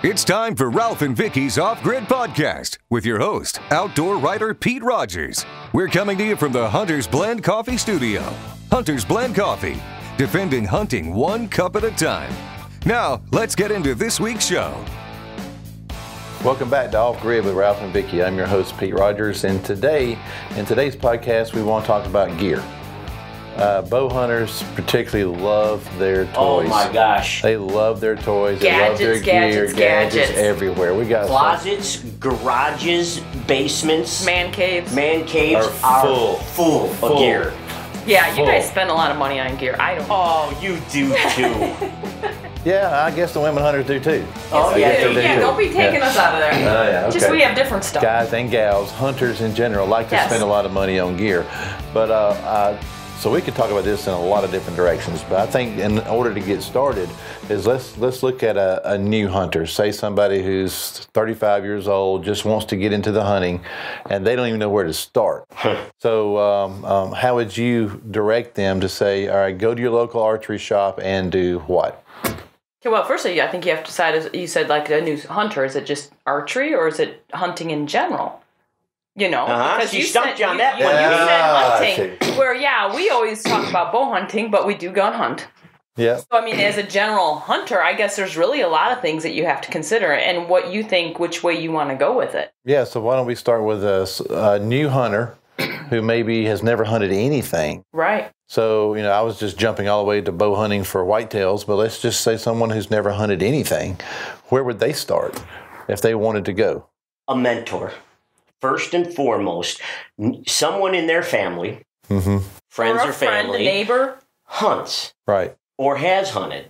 It's time for Ralph and Vicki's Off-Grid Podcast with your host, outdoor writer Pete Rogers. We're coming to you from the Hunter's Blend Coffee Studio. Hunter's Blend Coffee, defending hunting one cup at a time. Now, let's get into this week's show. Welcome back to Off-Grid with Ralph and Vicki. I'm your host, Pete Rogers, and today, in today's podcast, we want to talk about gear. Bow hunters particularly love their toys. Oh my gosh. They love their toys. Gadgets, they love their gear. gadgets. Everywhere. We got closets, garages, basements, Man caves are full of gear. Yeah, you guys spend a lot of money on gear. I don't. Oh, you do too. Yeah, I guess the women hunters do too. Oh, Yeah, yeah. don't be taking us out of there. Yeah, okay. Just we have different stuff. Guys and gals, hunters in general, like to spend a lot of money on gear. But so we could talk about this in a lot of different directions, but I think in order to get started is let's look at a new hunter, say somebody who's 35 years old, just wants to get into the hunting, and they don't even know where to start. So how would you direct them to say, all right, go to your local archery shop and do what? Okay, well, firstly, I think you have to decide, as you said, like a new hunter, is it just archery or is it hunting in general? You know, because you stumped you on that you one. said hunting, where, we always talk about bow hunting, but we do gun hunt. Yeah. So, I mean, as a general hunter, I guess there's really a lot of things that you have to consider and what you think, which way you want to go with it. Yeah, so why don't we start with a new hunter who maybe has never hunted anything. Right. So, I was just jumping all the way to bow hunting for whitetails, but let's just say someone who's never hunted anything. Where would they start if they wanted to go? A mentor. First and foremost, someone in their family, friends or family, a neighbor, hunts. Right. Or has hunted.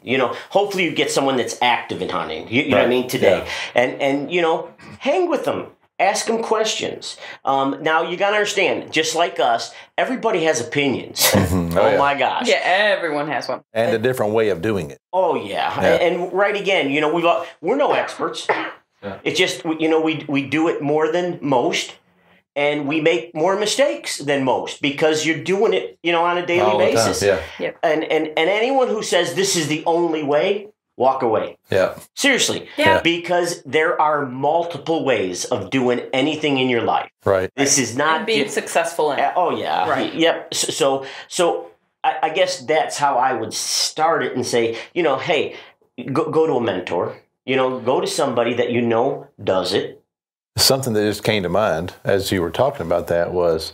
Hopefully you get someone that's active in hunting. You know what I mean? Today. Yeah. And hang with them. Ask them questions. Now, you got to understand, just like us, everybody has opinions. My gosh. Yeah, everyone has one. And a different way of doing it. Oh, yeah. And right again, we're no experts. Yeah. It's just, we do it more than most, and we make more mistakes than most because you're doing it, on a daily basis. Yeah. Yep. And anyone who says this is the only way, walk away. Yeah. Seriously. Yeah. Because there are multiple ways of doing anything in your life. Right. This is not and being successful in it. Oh, yeah. Right. Yep. So I guess that's how I would start it and say, hey, go to a mentor. Go to somebody that does it. Something that just came to mind as you were talking about that was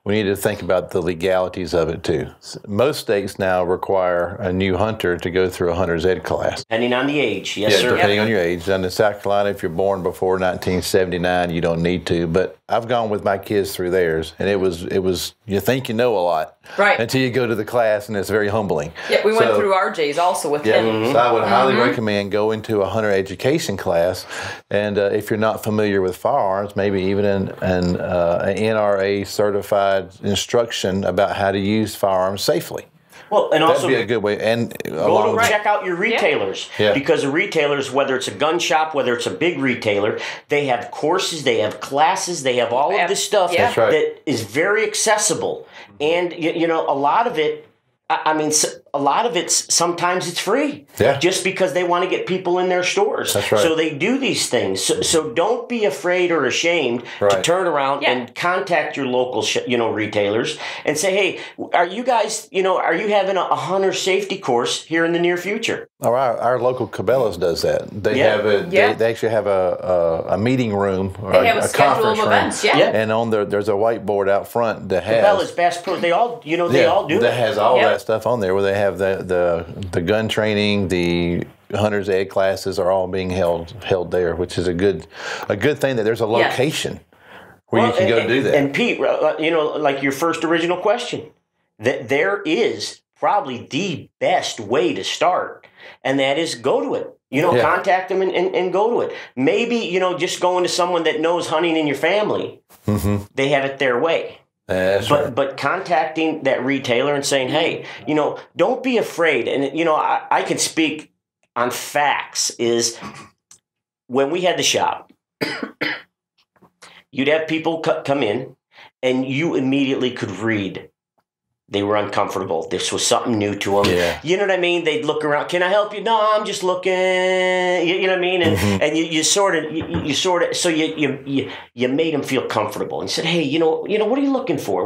we need to think about the legalities of it too. Most states now require a new hunter to go through a hunter's ed class. Depending on the age, yes, sir. Depending on your age. And in South Carolina, if you're born before 1979, you don't need to. But I've gone with my kids through theirs, and it was you think you know a lot, right? Until you go to the class, and it's very humbling. Yeah, we went through RJ's also with him. So I would highly recommend going to a hunter education class, and if you're not familiar with firearms, maybe even an NRA certified instruction about how to use firearms safely. Well, and also that'd be a good way. And go to check out your retailers because the retailers, whether it's a gun shop, whether it's a big retailer, they have courses, they have classes, they have all of this stuff that is very accessible. And a lot of it. A lot of it, sometimes it's free. Yeah. Just because they want to get people in their stores. That's right. So they do these things. So don't be afraid or ashamed to turn around and contact your local, retailers and say, hey, are you guys, are you having a hunter safety course here in the near future? Oh, our local Cabela's does that. They have they actually have a meeting room or they have a schedule conference of events. room. Yeah. And on there's a whiteboard out front that has Cabela's, Bass Pro, they all, they all do that it. has all that stuff on there where they have the gun training, the hunter's ed classes are all being held there, which is a good thing that there's a location where you can go do that. And Pete, like your first original question, that there is probably the best way to start, and that is go to it. Contact them and go to it. Maybe, just going to someone that knows hunting in your family, they have it their way. But contacting that retailer and saying, hey, don't be afraid. And, I can speak on facts is when we had the shop, you'd have people come in and you immediately could read They were uncomfortable. This was something new to them. Yeah. You know what I mean? They'd look around. Can I help you? No, I'm just looking. You know what I mean? And and you sort of so you made them feel comfortable and said, hey, you know what are you looking for?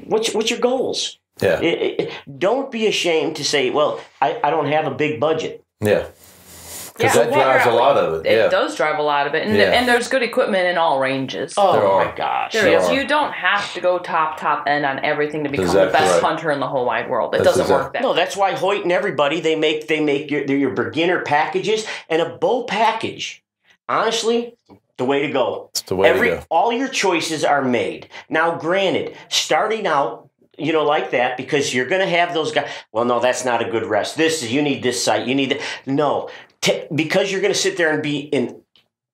What's your goals? Yeah. Don't be ashamed to say, well, I don't have a big budget. Yeah. Because that drives a lot of it. It does drive a lot of it. And there's good equipment in all ranges. Oh, my gosh. There is. You don't have to go top end on everything to become the best hunter in the whole wide world. It doesn't work that way. No, that's why Hoyt and everybody, they make your beginner packages, and a bow package, honestly, the way to go. It's the way to go. All your choices are made. Now, granted, starting out, like that, because you're going to have those guys, well, no, that's not a good rest. You need this site. You need that. No. Because you're going to sit there and be in,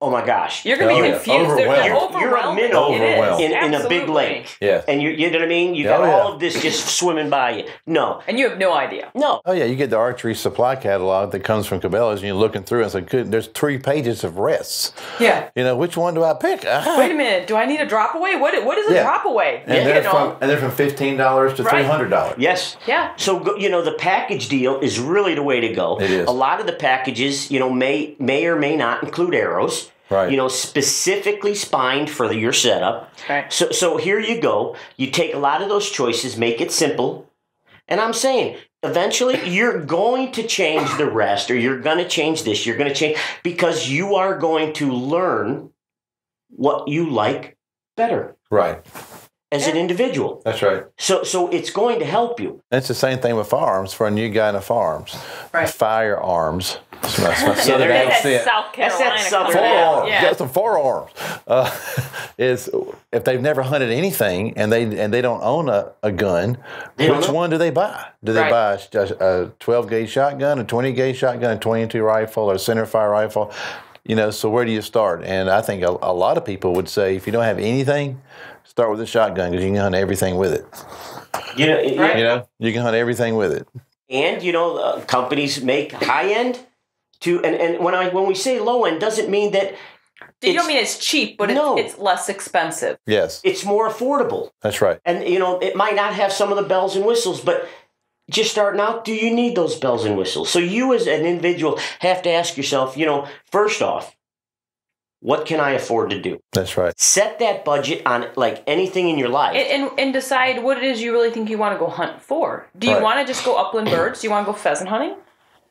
oh my gosh. You're going to be confused. You're a minnow in a big lake. Yeah. And you know what I mean? You got all of this just swimming by you. No. And you have no idea. No. Oh, yeah. You get the archery supply catalog that comes from Cabela's, and you're looking through and it's like, there's 3 pages of rests. Yeah. Which one do I pick? Wait a minute. Do I need a drop away? What is a drop away? And they're from $15 to $300. Yes. Yeah. So, the package deal is really the way to go. It is. A lot of the packages, may or may not include arrows. Right. Specifically spined for your setup. Right. So here you go. You take a lot of those choices, make it simple. And I'm saying, eventually, you're going to change the rest, or you're going to change this. You're going to change, because you are going to learn what you like better. Right. As an individual. That's right. So it's going to help you. It's the same thing with firearms for a new guy in firearms. Right. Firearms. That's my southern accent. South Carolina. That's that southern forearms. Yeah. Got some forearms. Is if they've never hunted anything and they don't own a gun, which one do they buy? Do they buy a 12-gauge shotgun, a 20-gauge shotgun, a 22 rifle, or a centerfire rifle? So where do you start? And I think a lot of people would say, if you don't have anything, start with a shotgun, because you can hunt everything with it. You can hunt everything with it. And companies make high end and when we say low end, doesn't mean that you don't mean it's cheap, but it's less expensive. Yes, it's more affordable. That's right. And it might not have some of the bells and whistles, but just starting out, do you need those bells and whistles? So you as an individual have to ask yourself, first off, what can I afford to do? That's right. Set that budget on like anything in your life. And decide what it is you really think you want to go hunt for. Do you want to just go upland birds? Do you want to go pheasant hunting?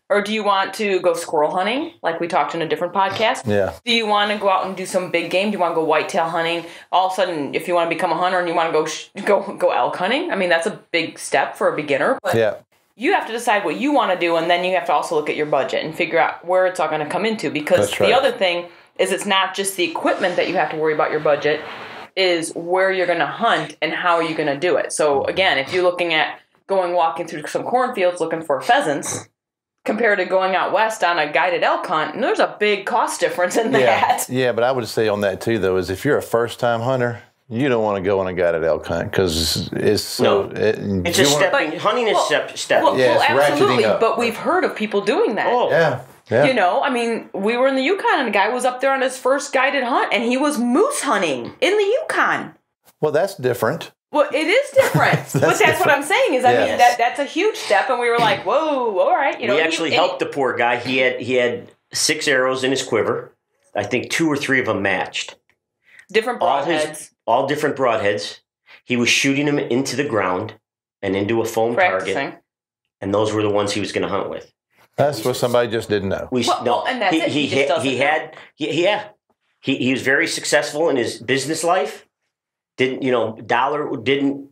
Or do you want to go squirrel hunting, like we talked in a different podcast? Yeah. Do you want to go out and do some big game? Do you want to go whitetail hunting? All of a sudden, if you want to become a hunter and you want to go elk hunting, I mean, that's a big step for a beginner. But you have to decide what you want to do, and then you have to also look at your budget and figure out where it's all going to come into. Because the other thing is, it's not just the equipment that you have to worry about your budget, is where you're going to hunt and how are you going to do it. So again, if you're looking at walking through some cornfields looking for pheasants, compared to going out west on a guided elk hunt, and there's a big cost difference in that. Yeah, but I would say on that too, though, is if you're a first-time hunter, you don't want to go on a guided elk hunt, because it's so... It's a stepping... Hunting is stepping. Well, absolutely, but we've heard of people doing that. Oh. Yeah. I mean, we were in the Yukon, and a guy was up there on his first guided hunt, and he was moose hunting in the Yukon. Well, that's different. Well, it is different. But that's what I'm saying is, I mean, that's a huge step, and we were like, whoa, all right. We actually helped the poor guy. He had 6 arrows in his quiver. I think 2 or 3 of them matched. Different broadheads. All different broadheads. He was shooting them into the ground and into a foam target. And those were the ones he was going to hunt with. That's what somebody just didn't know. And that's it. He was very successful in his business life. Dollar didn't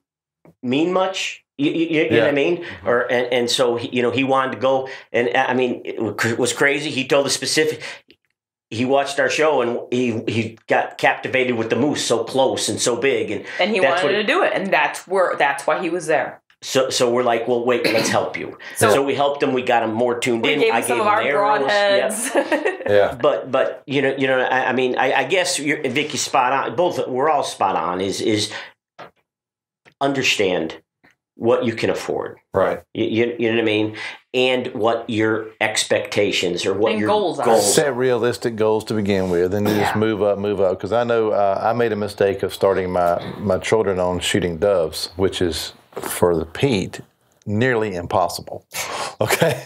mean much. You know what I mean? And so he wanted to go, and I mean, it was crazy. He told the specific. He watched our show and he got captivated with the moose so close and so big, and he wanted to do it, and that's why he was there. So we're like, well, wait, let's help you. So we helped him. We got him more tuned in. I gave him some of our broadheads. Yeah. But I mean, I guess Vicky's spot on. We're all spot on. Is understand what you can afford. Right. You know what I mean? And what your expectations or what your goals are. Set realistic goals to begin with, and then just move up. Because I know I made a mistake of starting my children on shooting doves, which is for the Pete, nearly impossible. Okay,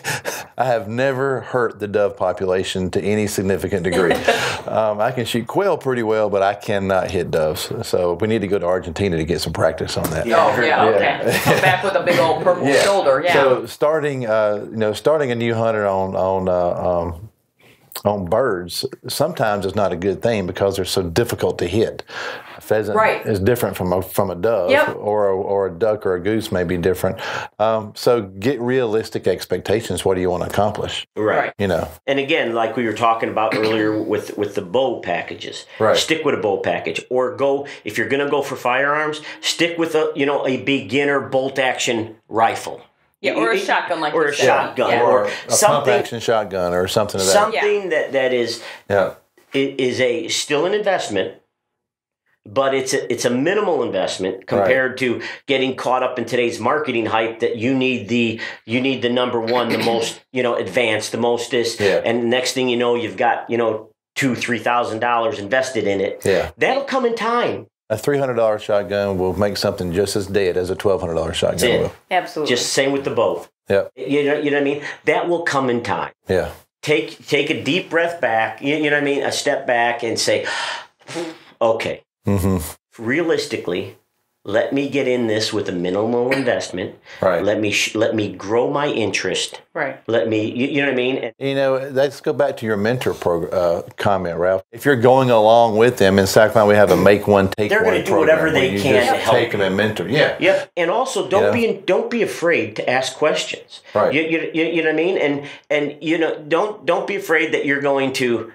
I have never hurt the dove population to any significant degree. I can shoot quail pretty well, but I cannot hit doves. So we need to go to Argentina to get some practice on that. Okay. Come back with a big old purple shoulder. Yeah. So starting a new hunter on birds sometimes is not a good thing because they're so difficult to hit. A pheasant is different from a dove, or a duck or a goose may be different. So get realistic expectations. What do you want to accomplish? Right. You know. And again, like we were talking about earlier with the bow packages, stick with a bow package, or go, if you're going to go for firearms, stick with a beginner bolt action rifle. Yeah, or a shotgun, like or a shotgun, or a pump action shotgun, or something of that. Something that is still an investment, but it's a minimal investment compared to getting caught up in today's marketing hype that you need the number one, the most advanced, the most and next thing you know you've got $2,000-$3,000 invested in it. Yeah, that'll come in time. A $300 shotgun will make something just as dead as a $1,200 shotgun will. Absolutely. Just same with the bow. Yeah. You know what I mean? That will come in time. Yeah. Take a deep breath back, you know what I mean? A step back and say, okay, realistically, let me get in this with a minimal investment. Right. Let me grow my interest. Right. Let me, you know what I mean? Let's go back to your mentor comment, Ralph. If you're going along with them, in South Carolina, we have a make one, take They're one. They're going to do whatever they can to help. Take them and mentor. Yeah. Yep. And also, don't be afraid to ask questions. Right. You know what I mean? And don't be afraid that you're going to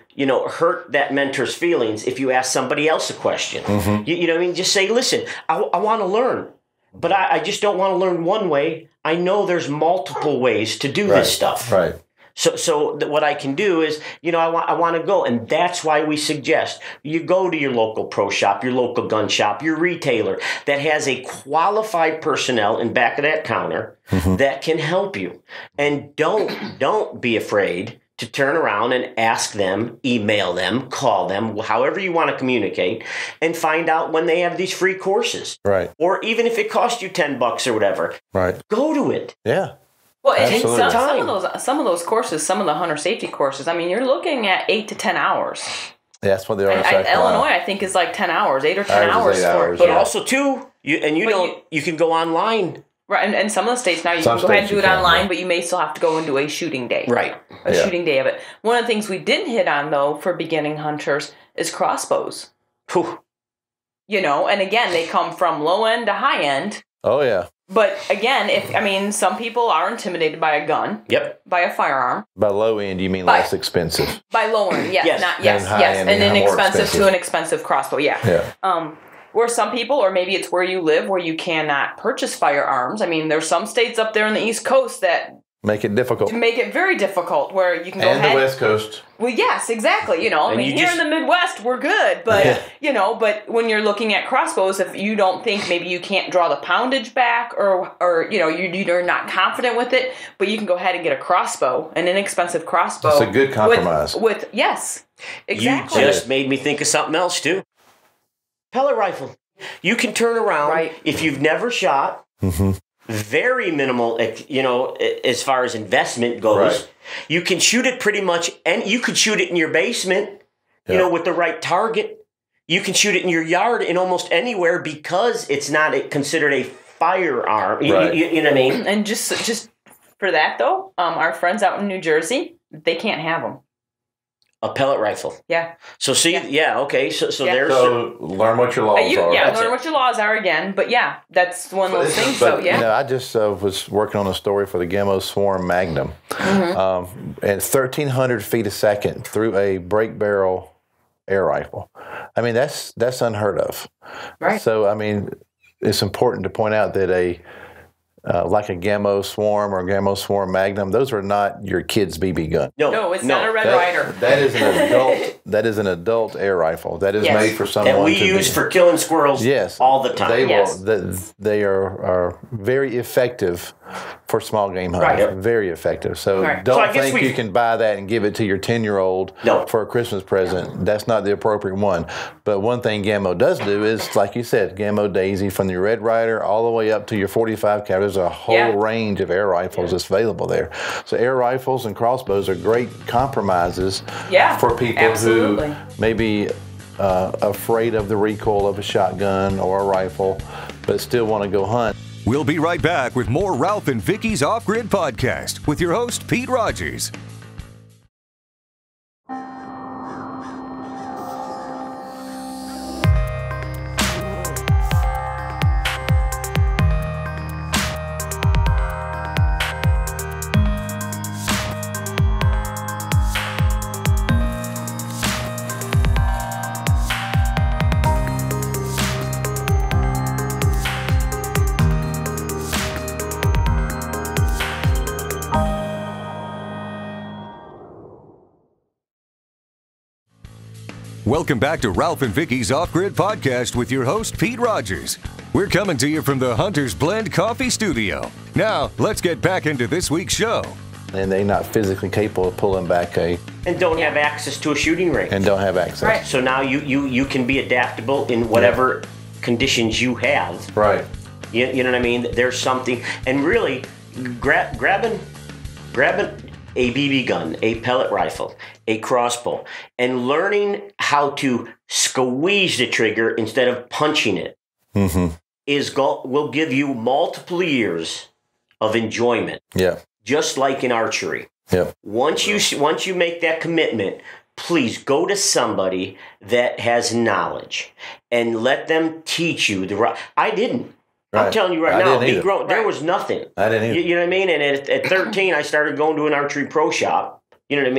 hurt that mentor's feelings if you ask somebody else a question. You know what I mean? Just say, listen, I want to learn, but I just don't want to learn one way. I know there's multiple ways to do this stuff. Right. So what I can do is, I want to go. And that's why we suggest you go to your local pro shop, your local gun shop, your retailer that has a qualified personnel in back of that counter that can help you. And don't be afraid to turn around and ask them, email them, call them, however you want to communicate, and find out when they have these free courses. Right. Or even if it costs you $10 or whatever. Right. Go to it. Yeah. Well, and some of those courses, some of the hunter safety courses, I mean, you're looking at 8 to 10 hours. Yeah, that's what they are. Illinois, I think, is like 10 hours, 8 or 10 hours for it. But also, too, you can go online. Right, and some of the states now you can go ahead and do it online, but you may still have to go and do a shooting day. Right. A shooting day of it. One of the things we didn't hit on, though, for beginning hunters is crossbows. Whew. And again, they come from low end to high end. Oh, yeah. But again, some people are intimidated by a gun. Yep. By a firearm. By low end, you mean less expensive. By low end, yes. And inexpensive to an expensive crossbow, yeah. Where some people, or maybe it's where you live, where you cannot purchase firearms. I mean, there's some states up there in the East Coast that make it difficult. To make it very difficult, where you can go ahead. And the West Coast. Well, yes, exactly. Here in the Midwest, we're good. But, but when you're looking at crossbows, if you don't think maybe you can't draw the poundage back or you're not confident with it, but you can go ahead and get a crossbow, an inexpensive crossbow. It's a good compromise. Yes, exactly. You just made me think of something else, too. Pellet rifle. You can turn around if you've never shot. Very minimal, as far as investment goes. Right. You can shoot it pretty much, and you could shoot it in your basement, with the right target. You can shoot it in your yard in almost anywhere because it's not considered a firearm. Right. You know what I mean? And just for that, though, our friends out in New Jersey, they can't have them. A pellet rifle. Yeah. So see, okay. So there's. So learn what your laws are. Yeah, learn what your laws are again. But yeah, that's one of those things. I just was working on a story for the Gamo Swarm Magnum, and 1,300 feet a second through a break barrel air rifle. I mean, that's unheard of. Right. So I mean, it's important to point out that like a Gamo Swarm or Gamo Swarm Magnum, those are not your kid's BB gun. No, it's not a Red Ryder. That is an adult. That is an adult air rifle. That is made for someone that we use for killing squirrels. All the time. They are very effective for small game hunting. Right. Very effective. So don't think you can buy that and give it to your 10-year-old for a Christmas present. That's not the appropriate one. But one thing Gamo does do is, like you said, Gamo Daisy, from your Red Ryder all the way up to your 45 caliber. There's a whole range of air rifles that's available there. So air rifles and crossbows are great compromises for people who may be afraid of the recoil of a shotgun or a rifle, but still want to go hunt. We'll be right back with more Ralph and Vicki's Off-Grid podcast with your host, Pete Rogers. Welcome back to Ralph and Vicki's Off-Grid podcast with your host, Pete Rogers. We're coming to you from the Hunters Blend Coffee Studio. Now, let's get back into this week's show. And they're not physically capable of pulling back and don't have access to a shooting range. And don't have access. Right. So now you can be adaptable in whatever conditions you have. Right. You know what I mean? There's something, and really grabbing a BB gun, a pellet rifle, a crossbow, and learning how to squeeze the trigger instead of punching it will give you multiple years of enjoyment. Yeah. Just like in archery. Yeah. Once you make that commitment, please go to somebody that has knowledge and let them teach you the right. I didn't. Right. I'm telling you right now, there was nothing. I didn't either. You know what I mean? And at 13, I started going to an archery pro shop. You know what I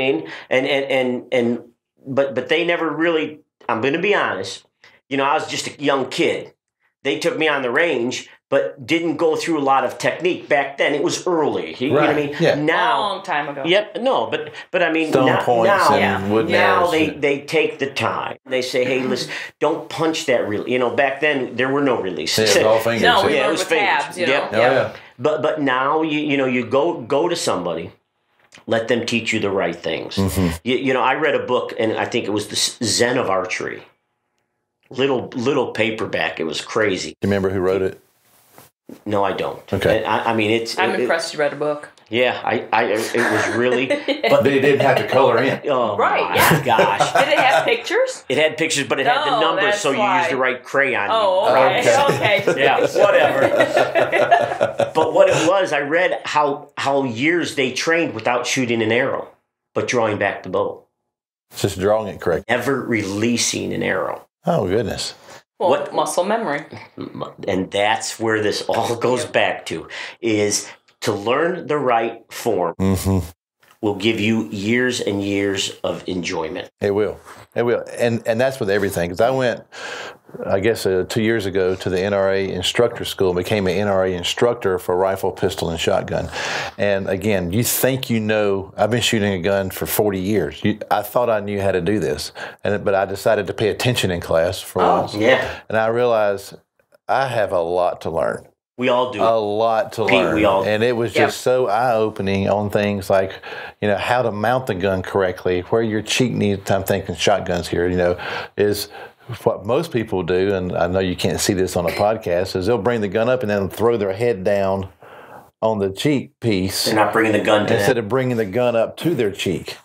mean? But they never really. I'm going to be honest. You know, I was just a young kid. They took me on the range, but didn't go through a lot of technique back then. It was early. You know what I mean? Yeah. Now, long time ago. Yep. No, but I mean, now they take the time. They say, hey, listen, don't punch that release. You know, back then there were no releases. Yeah, it was all fingers. No, it was with fingers. tabs. You know? Yep. Oh, yeah. But now you go to somebody. Let them teach you the right things. You know, I read a book, and I think it was the Zen of Archery. Little paperback. It was crazy. Do you remember who wrote it? No, I don't. Okay. I mean, I'm impressed you read a book. Yeah, it was really. But they didn't have to color in. Oh, right. My gosh. Did it have pictures? It had pictures, but it had the numbers, so you used the right crayon. Oh, okay. Yeah, whatever. But what it was, I read how years they trained without shooting an arrow, but drawing back the bow. Just drawing it correct. Never releasing an arrow. Oh, goodness. Well, what muscle memory? And that's where this all goes back to, is to learn the right form will give you years and years of enjoyment. It will. It will. And that's with everything. Because I went, I guess, 2 years ago to the NRA instructor school and became an NRA instructor for rifle, pistol, and shotgun. And again, you think you know, I've been shooting a gun for 40 years. I thought I knew how to do this. But I decided to pay attention in class for once. Yeah. And I realized I have a lot to learn. We all do. A lot to learn. We all do. And it was just so eye-opening on things like, you know, how to mount the gun correctly, where your cheek needs, I'm thinking shotguns here, you know, is what most people do, and I know you can't see this on a podcast, is they'll bring the gun up and then throw their head down on the cheek piece. They're not bringing the gun to instead of bringing the gun up to their cheek.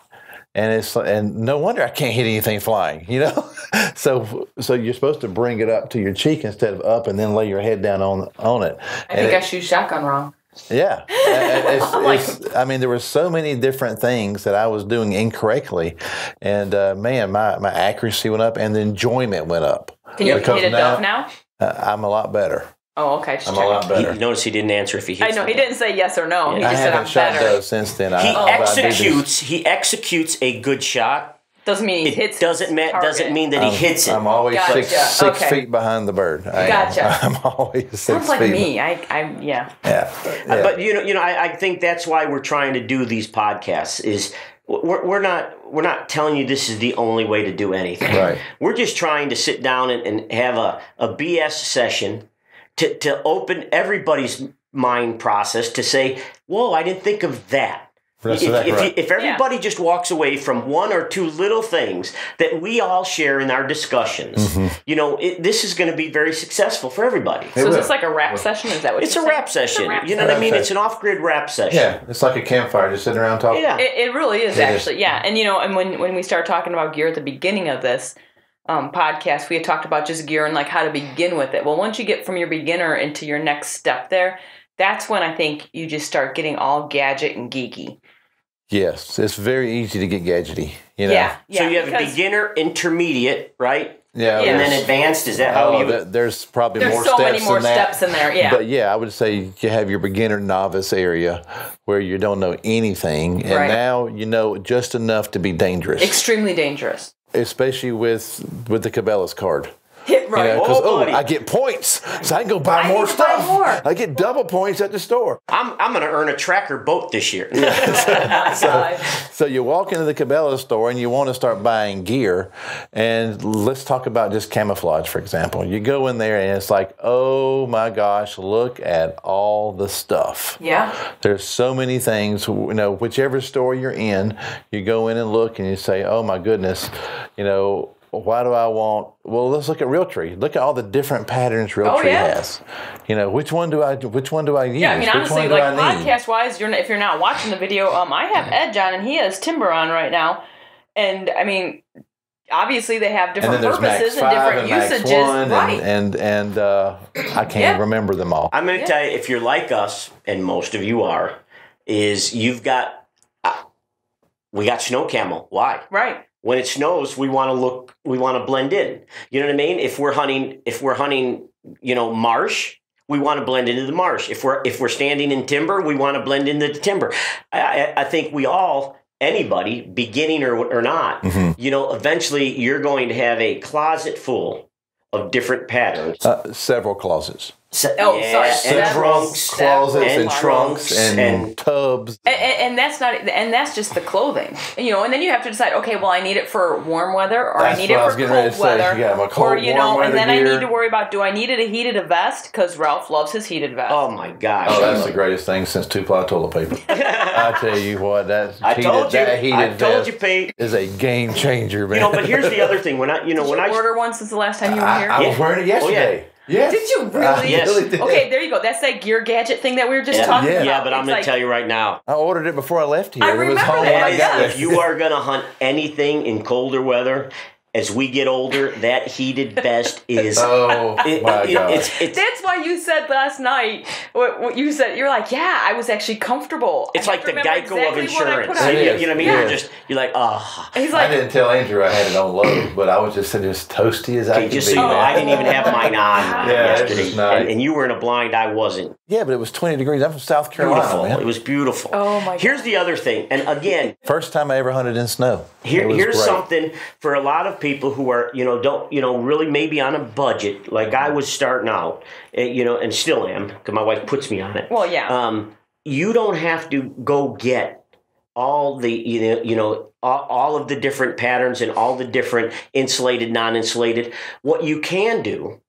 And no wonder I can't hit anything flying, you know? So you're supposed to bring it up to your cheek instead of up and then lay your head down on it. I think I shoot shotgun wrong. Yeah. I mean, there were so many different things that I was doing incorrectly. And, man, my accuracy went up and the enjoyment went up. Can you hit a dove now? I'm a lot better. Oh, okay. I'm a lot better. Notice he didn't answer if he hits. I know, he didn't say yes or no. Yeah. He just said I'm better. I haven't shot doves since then. He executes a good shot. Doesn't mean he hits. Doesn't mean that he hits it. I'm always six feet behind the bird. I'm always 6 feet. Sounds like me. Yeah. But I think that's why we're trying to do these podcasts. Is we're not telling you this is the only way to do anything. Right. We're just trying to sit down and have a BS session to open everybody's mind process to say, whoa, I didn't think of that. If everybody just walks away from one or two little things that we all share in our discussions, this is going to be very successful for everybody. So is this like a rap session? Is that what it's a rap session? You know what I mean? It's an off-grid rap session. Yeah, it's like a campfire, just sitting around talking. Yeah, it really is actually. Yeah, and and when we start talking about gear at the beginning of this podcast, we had talked about just gear and like how to begin with it. Well, once you get from your beginner into your next step there, that's when I think you just start getting all gadget and geeky. Yes, it's very easy to get gadgety. Yeah. So you have a beginner, intermediate, right? Yeah. And then advanced. Is that how you? There's probably more so steps many more than that. steps in there. Yeah. But I would say you have your beginner novice area where you don't know anything, and now you know just enough to be dangerous. Extremely dangerous. Especially with the Cabela's card. Right. Because I get points, so I can go buy more stuff. I get double points at the store. I'm going to earn a tracker boat this year. So you walk into the Cabela's store and you want to start buying gear, and let's talk about just camouflage, for example. You go in there and it's like, oh my gosh, look at all the stuff. Yeah. There's so many things. Whichever store you're in, you go in and look and you say, oh my goodness, why do I want? Well, let's look at Realtree. Look at all the different patterns Realtree has. Which one do I use? Yeah, I mean, honestly, like podcast-wise, if you're not watching the video, I have Edge on and he has Timber on right now, and I mean, obviously they have different purposes and different usages, right? And I can't remember them all. I'm going to tell you, if you're like us, and most of you are, is you've got we got snow camo. Why? Right. When it snows, we want to blend in. You know what I mean? If we're hunting, marsh, we want to blend into the marsh. If we're standing in timber, we want to blend into the timber. I think anybody, beginning or not, eventually you're going to have a closet full of different patterns. Several closets. Several closets and trunks and tubs. And that's just the clothing, and then you have to decide, okay, well, I need it for warm weather, or I need it for cold weather, or and then I need to worry about, do I need it a heated vest? Because Ralph loves his heated vest. Oh my gosh! Oh, that's the greatest thing since 2-ply toilet paper. I tell you what, that heated vest is a game changer, man. But here's the other thing: when I order one since the last time you were here. I was wearing it yesterday. Oh, yeah. Yes. Did you really? Yes. Really did. Okay, there you go. That's that gear gadget thing that we were just talking about. Yeah, but I'm going to tell you right now. I ordered it before I left here. I remember If you are going to hunt anything in colder weather, as we get older, that heated vest is... my God. That's why you said last night, what you said, you're like, yeah, I was actually comfortable. It's like the Geico of insurance. You know what I mean? Yeah. You're like, oh. He's like, I didn't tell Andrew I had it on low, but I was just toasty as I could be. I didn't even have mine on yesterday. Nice. And you were in a blind, I wasn't. Yeah, but it was 20 degrees. I'm from South Carolina, Beautiful. man. It was beautiful. Oh, my God. Here's the other thing. And again... First time I ever hunted in snow. Here's something for a lot of people who are, don't really maybe on a budget. Like I was starting out, and still am, because my wife puts me on it. Well, yeah. You don't have to go get all the, all of the different patterns and all the different insulated, non-insulated. What you can do,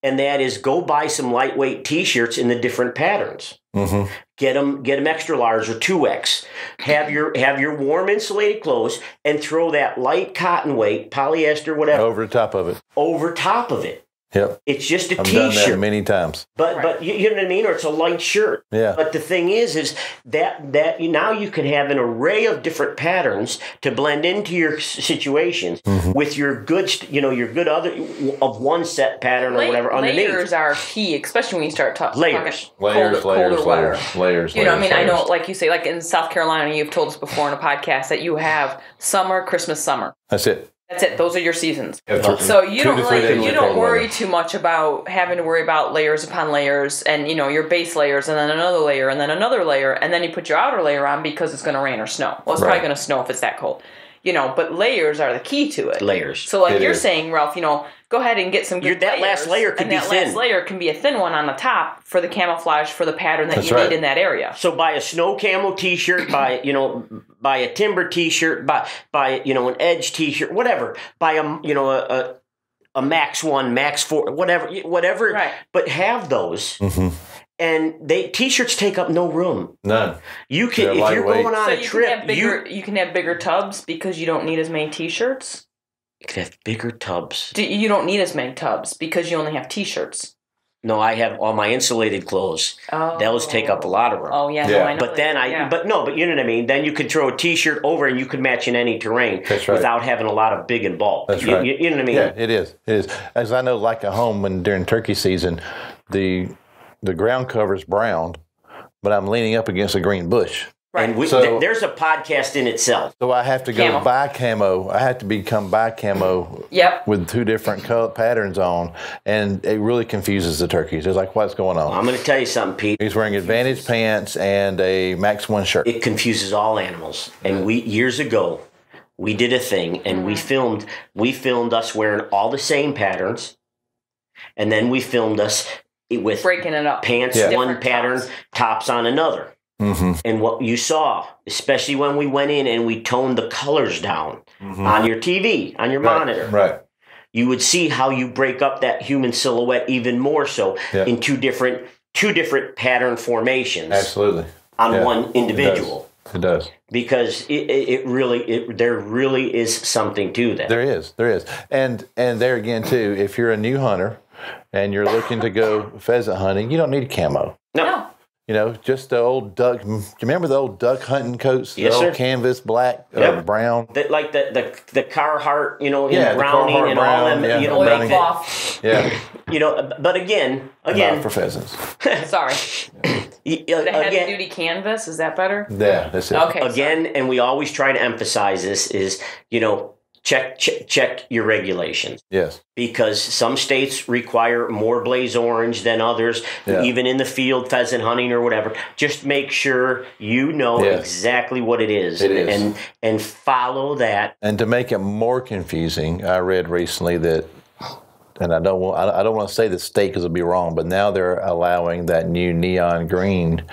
and that is go buy some lightweight T-shirts in the different patterns. Mm-hmm. Get them extra large or 2X. Have your warm insulated clothes and throw that light cotton weight, polyester, whatever, over the top of it. Over top of it. Yep. It's just a I've T-shirt. done that many times. But you know what I mean? Or it's a light shirt. Yeah. But the thing is that now you can have an array of different patterns to blend into your situations with your good, your good other of one set pattern or whatever underneath. Layers are key, especially when you start talking layers. Colder weather. Layers. I know, like you say, like in South Carolina, you've told us before in a podcast that you have summer, Christmas, summer. That's it. That's it. Those are your seasons. So you don't worry too much about having to worry about layers upon layers and, your base layers and then another layer and then another layer. And then you put your outer layer on because it's going to rain or snow. Well, it's probably going to snow if it's that cold. but layers are the key to it. Layers. So like you're saying, Ralph, go ahead and get some good that layers. Last layer could be thin. That last layer can be a thin one on the top for the camouflage for the pattern that you need in that area. So buy a snow camo t-shirt, buy a timber t-shirt, buy an edge t-shirt, whatever. Buy a Max 1, Max 4, whatever. Right. But have those. Mm-hmm. And t-shirts take up no room. None. You can if you're going on a trip, you can have bigger tubs because you don't need as many t-shirts. You can have bigger tubs. You don't need as many tubs because you only have t-shirts. No, I have all my insulated clothes. Oh. Those take up a lot of room. Oh yeah. No, I know. But then but you know what I mean. Then you could throw a t-shirt over and you could match in any terrain without having a lot of big and bulk. That's right. You know what I mean? Yeah, it is. As I know, like at home during turkey season, the ground cover's brown, but I'm leaning up against a green bush. Right. And there's a podcast in itself. So I have to go buy camo. I have to buy camo with 2 different patterns on, and it really confuses the turkeys. It's like, what's going on? I'm going to tell you something, Pete. He's wearing Advantage pants and a Max 1 shirt. It confuses all animals. And years ago, we did a thing, and we filmed us wearing all the same patterns, and then we filmed us with breaking it up. Pants one pattern, tops on another. Mm-hmm. And what you saw, especially when we went in and we toned the colors down on your TV, on your monitor, right? You would see how you break up that human silhouette even more so in two different pattern formations. Absolutely. On one individual. It does. Because there really is something to that. There is. And there again too, if you're a new hunter and you're looking to go pheasant hunting, you don't need camo. No. Just the old duck. Do you remember the old duck hunting coats? Yes, the old canvas, black, brown. Like the Carhartt, in Browning and all them, cloth. Yeah. But again. Not for pheasants. Sorry. The heavy-duty canvas, is that better? Yeah, that's it. Okay. Again, and we always try to emphasize this is, check your regulations. Yes. Because some states require more blaze orange than others, even in the field, pheasant hunting or whatever. Just make sure you know exactly what it is. And follow that. And to make it more confusing, I read recently that, and I don't want to say the state because it'll be wrong, but now they're allowing that new neon green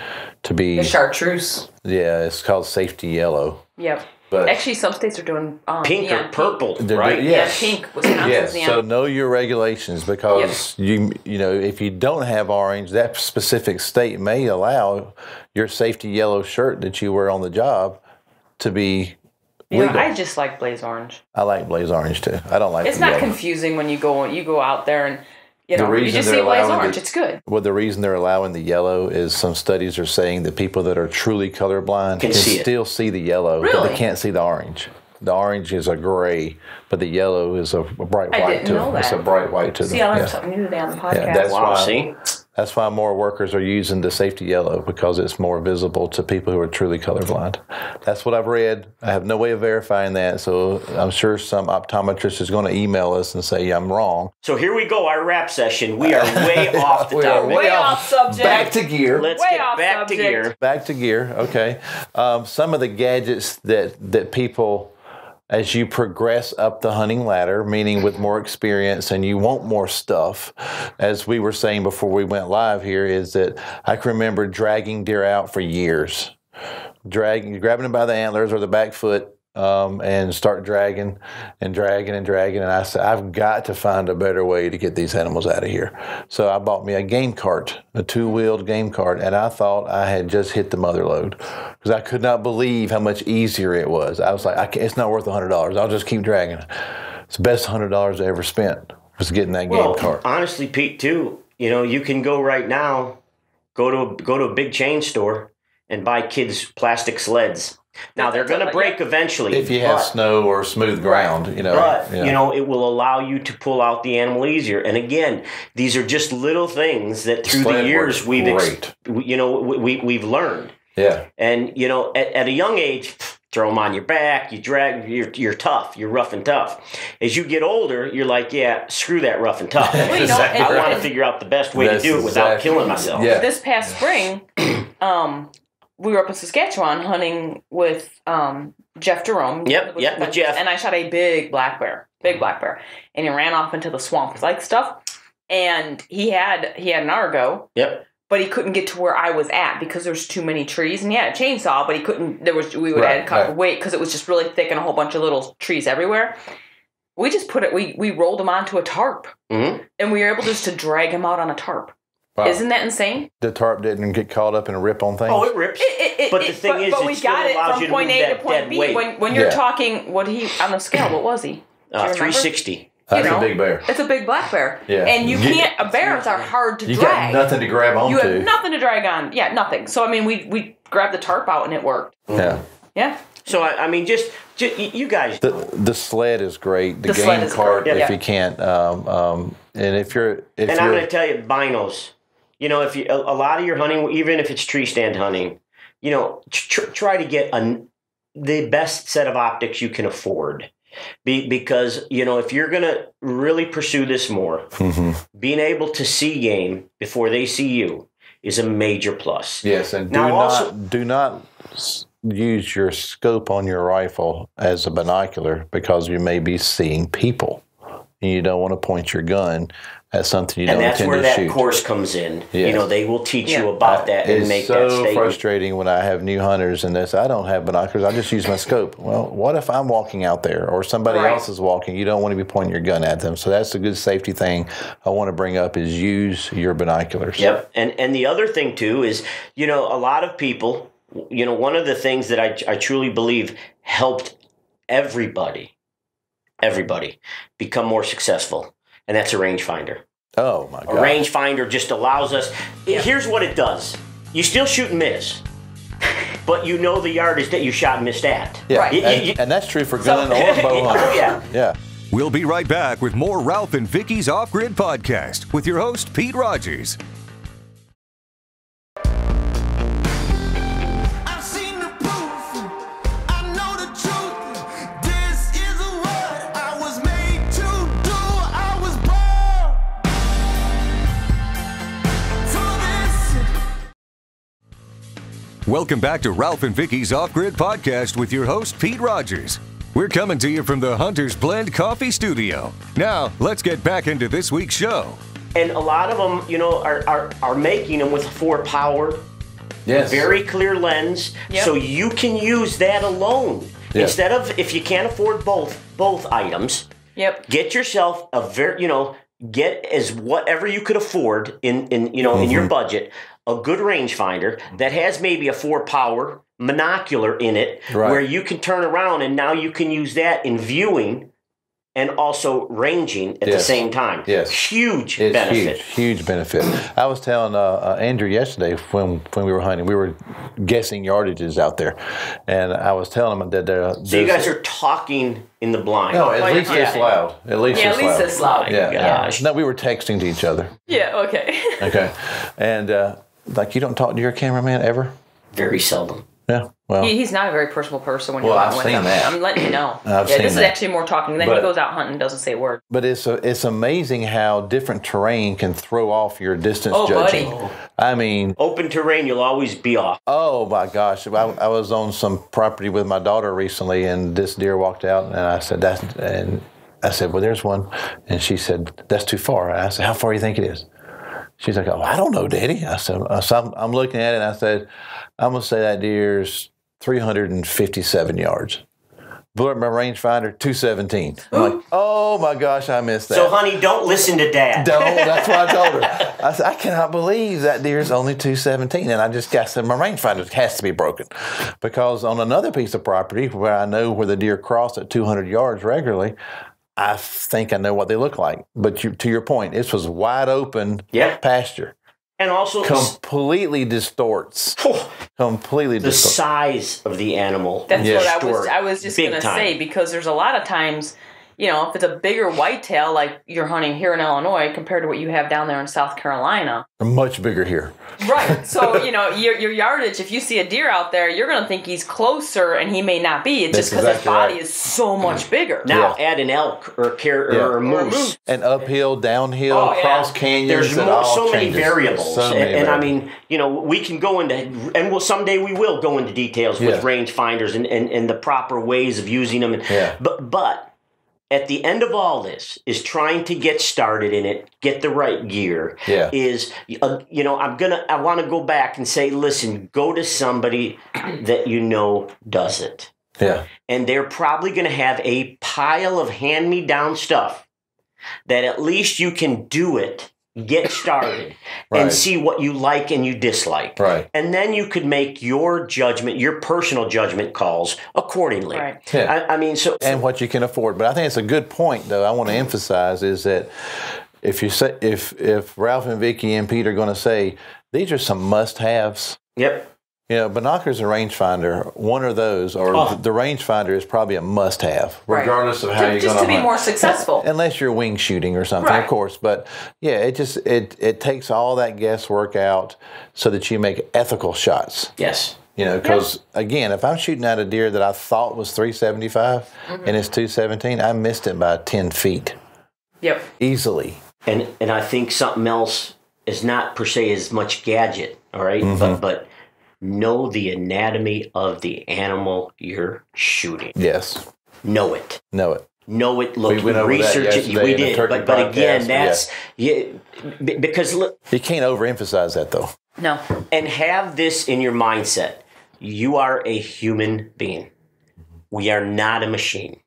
to be the chartreuse. Yeah, it's called safety yellow. Yep. But actually, some states are doing pink or purple, right? Yes. Yeah, pink. Wisconsin's neon. So know your regulations because if you don't have orange, that specific state may allow your safety yellow shirt that you wear on the job to be legal. I just like blaze orange. I like blaze orange too. I don't like. It's not confusing when you go out there and. You just see blaze orange. It's good. Well, the reason they're allowing the yellow is some studies are saying that people that are truly colorblind can still see the yellow, but they can't see the orange. The orange is a gray, but the yellow is a bright white to them. It's a bright white to them. See, I learned something new today on the podcast. Yeah, that's why more workers are using the safety yellow because it's more visible to people who are truly colorblind. That's what I've read. I have no way of verifying that, so I'm sure some optometrist is going to email us and say I'm wrong. So here we go, our wrap session. We are way off the topic. Way off subject. Back to gear. Let's get back to gear. Back to gear, okay. Some of the gadgets that people... As you progress up the hunting ladder, meaning with more experience and you want more stuff, as we were saying before we went live here, is that I can remember dragging deer out for years. Grabbing them by the antlers or the back foot and start dragging. And I said, I've got to find a better way to get these animals out of here. So I bought me a game cart, a 2-wheeled game cart, and I thought I had just hit the mother lode because I could not believe how much easier it was. I was like, it's not worth $100. I'll just keep dragging it. It's the best $100 I ever spent was getting that game cart. Honestly, Pete, too, you can go right now, go to a big chain store and buy kids plastic sleds. Now, they're going to break eventually. If you have snow or smooth ground, But, it will allow you to pull out the animal easier. And again, these are just little things that through the years we've learned. Yeah. And, at a young age, throw them on your back, you drag, you're tough, you're rough and tough. As you get older, you're like, screw that rough and tough. I want to figure out the best way to do it without killing myself. Yeah. This past spring, we were up in Saskatchewan hunting with Jeff Jerome. Yep, with Jeff. And I shot a big black bear, and he ran off into the swamp like stuff. And he had an Argo. Yep. But he couldn't get to where I was at because there's too many trees, and he had a chainsaw, but he couldn't. We would have to wait because it was just really thick and a whole bunch of little trees everywhere. We just we rolled him onto a tarp, and we were able just to drag him out on a tarp. Wow. Isn't that insane? The tarp didn't get caught up and rip on things? Oh, it rips. But the thing is, we got it from point A to point B. When you're talking, on the scale, what was he? 360. That's a big bear. It's a big black bear. Yeah. And you can't, bears are hard to drag. You got nothing to grab onto. You have nothing to drag on. Yeah, nothing. So, I mean, we grabbed the tarp out and it worked. Yeah. Yeah. So, I mean, just you guys. The sled is great. The game cart, if you can't. And if you're. I'm going to tell you, binos. You know, if you a lot of your hunting, even if it's tree stand hunting, you know, try to get the best set of optics you can afford. Because, you know, if you're going to really pursue this more, being able to see game before they see you is a major plus. Yes, and do not use your scope on your rifle as a binocular because you may be seeing people. And you don't want to point your gun at something you don't intend to shoot. And that's where that course comes in. Yes. You know, they will teach you about that and make that statement. It's so frustrating when I have new hunters and this. I don't have binoculars. I just use my scope. Well, what if I'm walking out there or somebody else is walking? You don't want to be pointing your gun at them. So that's a good safety thing I want to bring up is use your binoculars. Yep. And the other thing, too, is, you know, a lot of people, you know, one of the things that I truly believe helped everybody become more successful, and that's a rangefinder. Oh, my God. A rangefinder just allows us... Here's what it does. You still shoot and miss, but you know the yardage that you shot and missed at. Yeah, right. And that's true for gun or bow hunting. Yeah. We'll be right back with more Ralph and Vicki's Off-Grid podcast with your host, Pete Rogers. Welcome back to Ralph and Vicki's Off-Grid podcast with your host, Pete Rogers. We're coming to you from the Hunters Blend Coffee Studio. Now, let's get back into this week's show. And a lot of them, you know, are making them with 4-power, very clear lens, so you can use that alone. Instead of, if you can't afford both items, get yourself get as whatever you could afford in your budget, a good rangefinder that has maybe a 4-power monocular in it, where you can turn around and now you can use that in viewing and also ranging at the same time. Yes. Huge benefit. Huge benefit. I was telling Andrew yesterday when we were hunting, we were guessing yardages out there, and I was telling him that so you guys are talking in the blind. No, at least this loud. At least this loud. Yeah. No, we were texting to each other. Yeah, okay. Okay. And like, you don't talk to your cameraman ever? Very seldom. Yeah. Well, he's not a very personable person when you're out with him. That. I'm letting you know. This is actually more talking. Then he goes out hunting and doesn't say a word. But it's amazing how different terrain can throw off your distance judging. Buddy. I mean, open terrain, you'll always be off. Oh my gosh! I was on some property with my daughter recently, and this deer walked out, and I said, well, there's one, and she said, that's too far. And I said, how far do you think it is? She's like, oh, I don't know, Daddy. I said, I'm looking at it, and I said, I'm going to say that deer's 357 yards. Blew up my rangefinder, 217. I'm like, oh my gosh, I missed that. So, honey, don't listen to Dad. That's what I told her. I said, I cannot believe that deer's only 217. And I said, my rangefinder has to be broken. Because on another piece of property where I know where the deer cross at 200 yards regularly, I think I know what they look like. But to your point, this was wide open pasture. And also completely distorts. The size of the animal. That's what I was just going to say, because there's a lot of times if it's a bigger whitetail like you're hunting here in Illinois compared to what you have down there in South Carolina. Much bigger here. Right. So, your yardage, if you see a deer out there, you're going to think he's closer and he may not be. It's just because his body is so much bigger. Now, add an elk or a moose. And uphill, downhill, cross canyons. There's so many variables. And I mean, we can go into, and someday we will go into details with rangefinders and the proper ways of using them. But at the end of all this is trying to get started in it, get the right gear. Yeah. I want to go back and say, listen, go to somebody that does it. Yeah. And they're probably going to have a pile of hand-me-down stuff that at least you can do it, get started, and see what you like and you dislike. Right. And then you could make your judgment, your personal judgment calls accordingly. Right. Yeah. And what you can afford. But I think it's a good point, though, I want to emphasize is that if Ralph and Vicki and Pete are going to say, these are some must-haves. Yep. Binoculars and rangefinder, one of those, or the rangefinder is probably a must-have, regardless of how you're going to hunt. Just to be more successful. Unless you're wing shooting or something, of course. But, it takes all that guesswork out so that you make ethical shots. Yes. Because, again, if I'm shooting at a deer that I thought was 375 and it's 217, I missed it by 10 feet. Yep. Easily. And I think something else is not per se as much gadget, all right? But know the anatomy of the animal you're shooting. Yes. Know it. Look, research it. We did. But again, that's because look. You can't overemphasize that, though. No. And have this in your mindset. You are a human being. We are not a machine.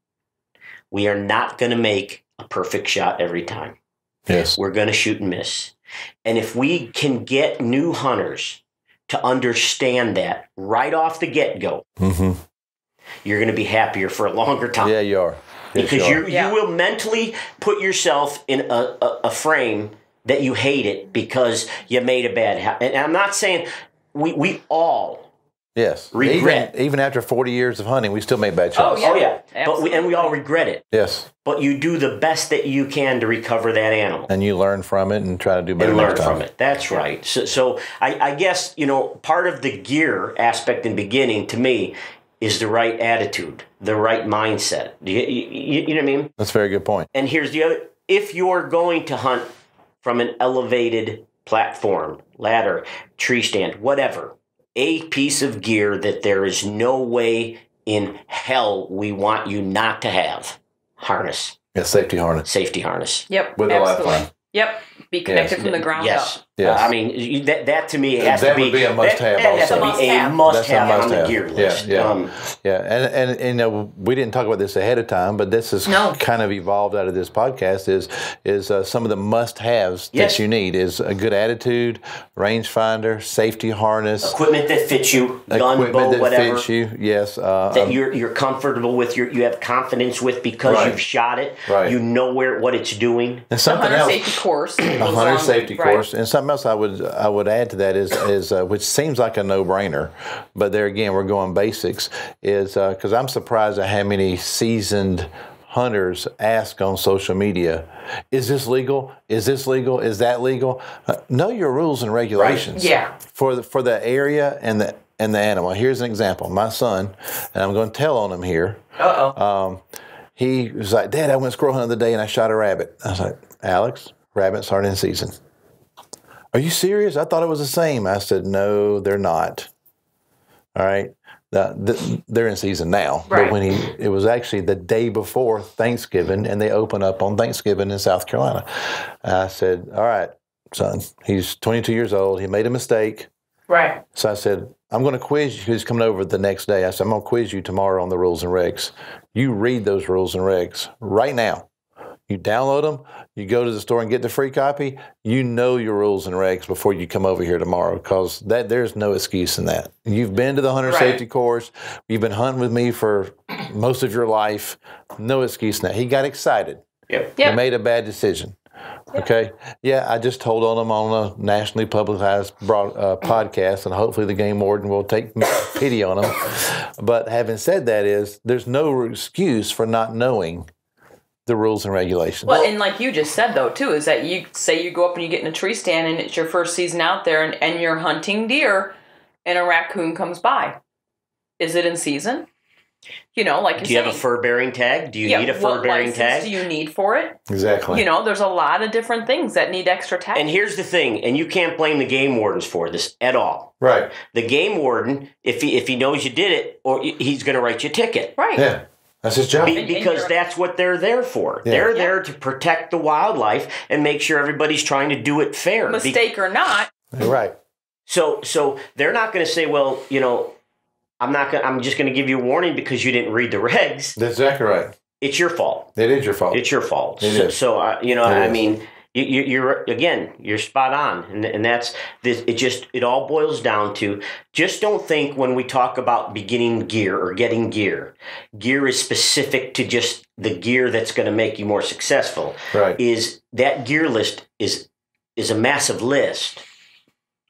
We are not going to make a perfect shot every time. Yes. We're going to shoot and miss. And if we can get new hunters to understand that right off the get-go, you're going to be happier for a longer time. Yeah, you are. Yes, because you will mentally put yourself in a frame that you hate it because you made a bad habit. And I'm not saying we all regret. Even after 40 years of hunting, we still make bad shots. Oh, yeah. But we all regret it. Yes. But you do the best that you can to recover that animal. And you learn from it and try to do better next time. From it. That's right. So I guess, part of the gear aspect in beginning, to me, is the right attitude, the right mindset. You know what I mean? That's a very good point. And here's the other. If you're going to hunt from an elevated platform, ladder, tree stand, whatever, a piece of gear that there is no way in hell we want you not to have. Harness. Yeah, safety harness. Safety harness. Yep. With absolutely. a lifeline. Yep. Be connected from the ground up. Yes. I mean, that to me has to be... That would be a must-have also. That has to be a must-have on the gear list. And we didn't talk about this ahead of time, but this is kind of evolved out of this podcast is some of the must-haves that you need is a good attitude, rangefinder, safety harness. Equipment that fits you, gun, bow, whatever. Fits you, yes. That you're comfortable with, you have confidence with because you've shot it. Right. You know what it's doing. And something else. Safety course. A hunter safety course, and something else I would add to that is which seems like a no-brainer, but there again we're going basics. Is because I'm surprised at how many seasoned hunters ask on social media, "Is this legal? Is this legal? Is that legal?" Know your rules and regulations. Right. Yeah. For the area and the animal. Here's an example. My son, and I'm going to tell on him here. He was like, "Dad, I went squirrel hunting the other day and I shot a rabbit." I was like, "Alex, rabbits aren't in season." "Are you serious? I thought it was the same." I said, "No, they're not." All right. They're in season now. Right. But it was actually the day before Thanksgiving, and they open up on Thanksgiving in South Carolina. I said, "All right, son, he's 22 years old. He made a mistake." Right. So I said, "I'm going to quiz you." He's coming over the next day. I said, "I'm going to quiz you tomorrow on the rules and regs. You read those rules and regs right now. You download them, you go to the store and get the free copy, you know your rules and regs before you come over here tomorrow, because there's no excuse in that. You've been to the hunter safety course, you've been hunting with me for most of your life, no excuse in that." He got excited. Yep. He made a bad decision. Okay? Yeah, I just told on him on a nationally publicized podcast, and hopefully the game warden will take pity on him. But having said that there's no excuse for not knowing the rules and regulations. Well, and like you just said, though, too, is that you say you go up and you get in a tree stand and it's your first season out there and you're hunting deer and a raccoon comes by. Is it in season? You know, like you're saying. Do you have a fur-bearing tag? Do you need a fur-bearing tag? Do you need for it? Exactly. You know, there's a lot of different things that need extra tags. And here's the thing, and you can't blame the game wardens for this at all. Right. The game warden, if he knows you did it, or he's going to write you a ticket. Right. Yeah. That's his job. Because that's what they're there for. Yeah. They're there to protect the wildlife and make sure everybody's trying to do it fair. Mistake or not. Right. So they're not going to say, well, you know, I'm just going to give you a warning because you didn't read the regs. That's exactly right. It's your fault. It is your fault. It's your fault. It is. So you know, I mean, you're spot on, and that's this. It all boils down to just don't think when we talk about beginning gear or getting gear. Gear is specific to just the gear that's going to make you more successful. Right. Is that gear list is a massive list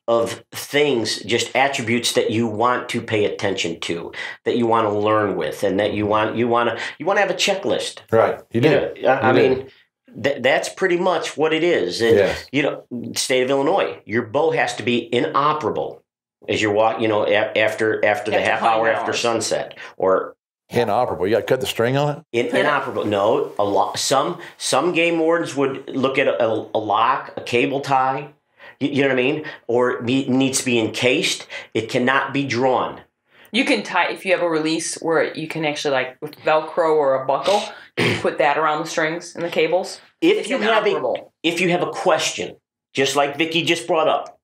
of things, just attributes that you want to pay attention to, that you want to learn with, and that you want to have a checklist. Right. You do. I mean, that's pretty much what it is. And, you know, state of Illinois, your bow has to be inoperable as you're walking. You know, after the half hour after sunset, or inoperable. You got to cut the string on it. Inoperable. No, a lot. Some game wardens would look at a lock, a cable tie. You know what I mean? Or it needs to be encased. It cannot be drawn. You can tie, if you have a release where you can actually, like with Velcro or a buckle, you can put that around the strings and the cables. If you have a question, just like Vicki just brought up,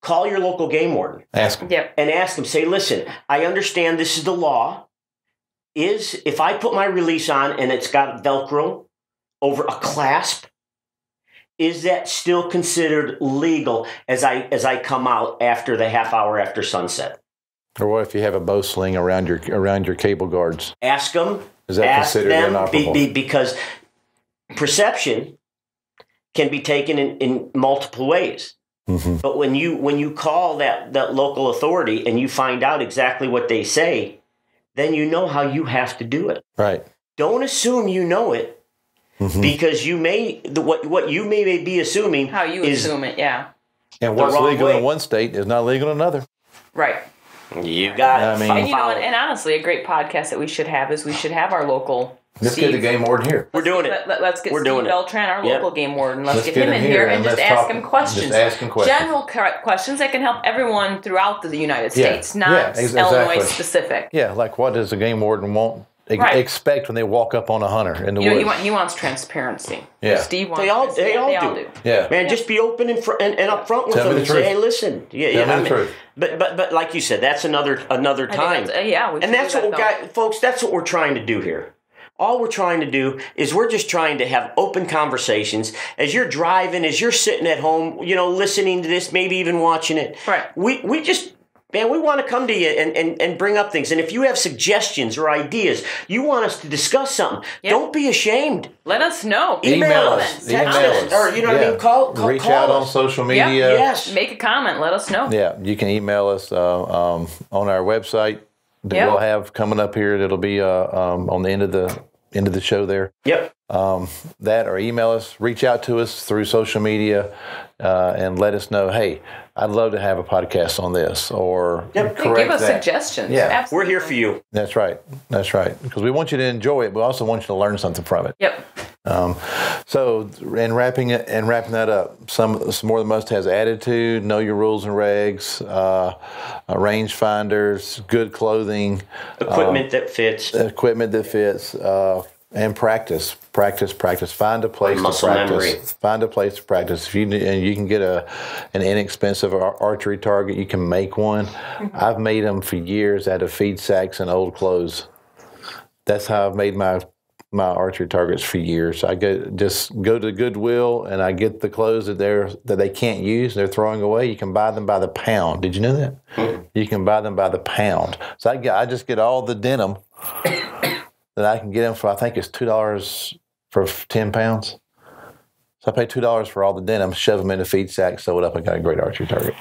call your local game warden. Ask him. Yep. And ask him, say, listen, I understand this is the law. If I put my release on and it's got Velcro over a clasp, is that still considered legal as I come out after the half hour after sunset? Or what if you have a bow sling around your cable guards? Ask them. Is that considered inoperable? Because perception can be taken in multiple ways. Mm-hmm. But when you call that local authority and you find out exactly what they say, then you know how you have to do it. Right. Don't assume you know it. Mm-hmm. Because you may what you may be assuming how you assume it, yeah. And what's legal in one state is not legal in another. Right. You got it. And you know, and honestly, a great podcast that we should have is we should have our local. Let's get the game warden here. We're doing it. Let's get Steve Beltran, our local game warden. Let's get him in here and just ask him questions. Just ask him questions. General questions that can help everyone throughout the United States, not Illinois specific. Yeah, like what does a game warden want? Expect when they walk up on a hunter in the woods. He wants transparency. Yeah, Steve wants. They all do. Yeah, man, just be open and up front with them and say, "Hey, listen, tell me the truth." But like you said, that's another time. And that's what folks. That's what we're trying to do here. All we're trying to do is we're just trying to have open conversations as you're driving, as you're sitting at home, you know, listening to this, maybe even watching it. Right. We just. Man, we want to come to you and bring up things. And if you have suggestions or ideas, you want us to discuss something, don't be ashamed. Let us know. Email us. Text us. Or, you know what I mean? Call Reach out on social media. Yes. Make a comment. Let us know. Yeah. You can email us on our website that we'll have coming up here. That'll be on the end of the show there. Yep. That or email us. Reach out to us through social media and let us know, hey, I'd love to have a podcast on this, or correct give us that. Suggestions. Yeah, absolutely. We're here for you. That's right. Because we want you to enjoy it, but we also want you to learn something from it. Yep. So, in wrapping that up, some more of the must-haves: attitude, know your rules and regs, range finders, good clothing, equipment that fits, and practice. Find a place muscle to practice. Memory. Find a place to practice. If you can get an inexpensive archery target, you can make one. Mm-hmm. I've made them for years out of feed sacks and old clothes. That's how I've made my archery targets for years. I just go to Goodwill and I get the clothes that they can't use. They're throwing away. You can buy them by the pound. Did you know that? Mm-hmm. You can buy them by the pound. So I just get all the denim. That I can get them for, I think it's $2 for 10 pounds. So I pay $2 for all the denim, shove them in a feed sack, sew it up, and got a great archery target.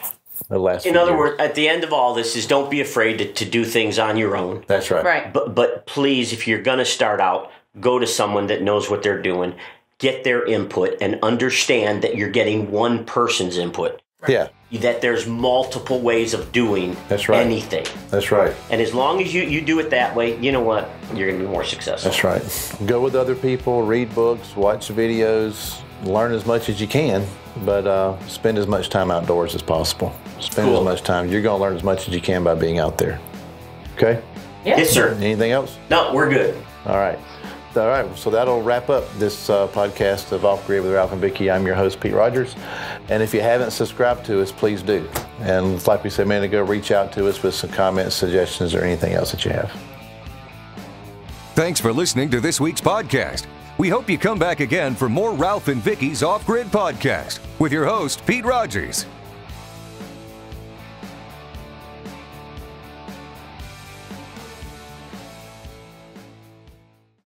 In other words, at the end of all this is don't be afraid to do things on your own. That's right. Right. But please, if you're going to start out, go to someone that knows what they're doing, get their input, and understand that you're getting one person's input. Yeah. That there's multiple ways of doing anything. That's right. And as long as you do it that way, you know what? You're going to be more successful. That's right. Go with other people, read books, watch videos, learn as much as you can, but spend as much time outdoors as possible. Spend as much time. You're going to learn as much as you can by being out there. Okay? Yeah. Yes, sir. Anything else? No, we're good. All right. All right, so that'll wrap up this podcast of Off Grid with Ralph and Vicki. I'm your host, Pete Rogers. And if you haven't subscribed to us, please do. And like we said a minute ago, reach out to us with some comments, suggestions, or anything else that you have. Thanks for listening to this week's podcast. We hope you come back again for more Ralph and Vicki's Off Grid podcast with your host, Pete Rogers.